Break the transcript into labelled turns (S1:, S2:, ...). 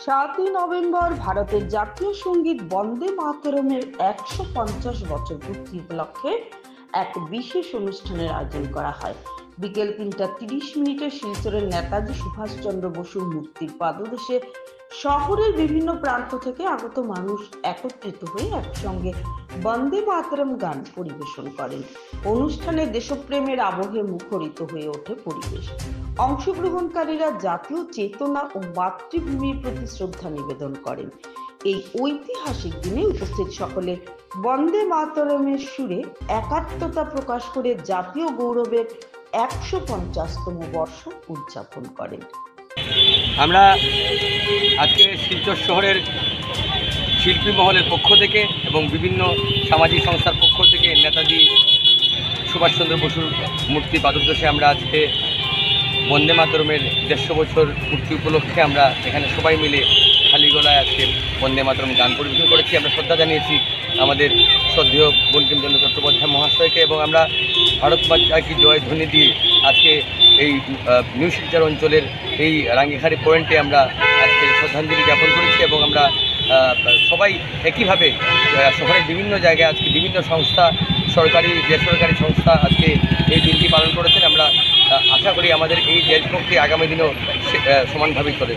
S1: 7ই November ভারতের জাতীয় সঙ্গীত বন্দে মাতরমের 150 বছর পূর্তি উপলক্ষে এক বিশেষ অনুষ্ঠানের আয়োজন করা হয়। বিকেল 3:30 শিলচরের নেতাজি সুভাষচন্দ্র বসুর মূর্তির পাদদেশে শহরের বিভিন্ন প্রান্ত থেকে আগত মানুষ একত্রিত হয়ে একসঙ্গে বন্দে মাতরম গান পরিবেশন করেন। অনুষ্ঠানে দেশপ্রেমের আবহে মুখরিত হয়ে ওঠে পরিবেশ। অংশগ্রহণকারীরা জাতীয় চেতনা ও মাতৃভূমির প্রতি শ্রদ্ধা নিবেদন করেন। এই ঐতিহাসিক দিনে উপস্থিত সকলে বন্দে মাতরমের সুরে একাত্মতা প্রকাশ করে জাতীয় গৌরবের 150তম বর্ষ উদযাপন করেন।
S2: আমরা আজকে শিলচর শহরের শিল্পী মহলের পক্ষ থেকে এবং বিভিন্ন সামাজিক সংস্থার পক্ষ থেকে নেতাজি সুভাষচন্দ্র বসুর মূর্তি পাদদেশে আমরা আজকে বন্দে মাতরমের 150 বছর পূর্তি উপলক্ষে আমরা এখানে সবাই মিলে খালি গলায় আজকে বন্দে মাতরম গান পরিবেশন করেছি। আমরা শ্রদ্ধা জানিয়েছি আমাদের শ্রদ্ধেয় বঙ্কিমচন্দ্র চট্টোপাধ্যায় মহাশয়কে এবং আমরা ভারত মাতা কি জয় ধ্বনি দিয়ে আজকে এই নিউ শিলচর অঞ্চলের এই রাঙ্গিখাড়ি পয়েন্টে আমরা আজকে শ্রদ্ধাঞ্জলি জ্ঞাপন করেছি এবং আমরা সবাই একইভাবে শহরের বিভিন্ন জায়গায় আজকে বিভিন্ন সংস্থা, সরকারি বেসরকারি সংস্থা আজকে এই দিনটি পালন করেছেন। আমরা আশা করি আমাদের এই দেশভক্তি আগামী দিনেও সমানভাবেই চলে।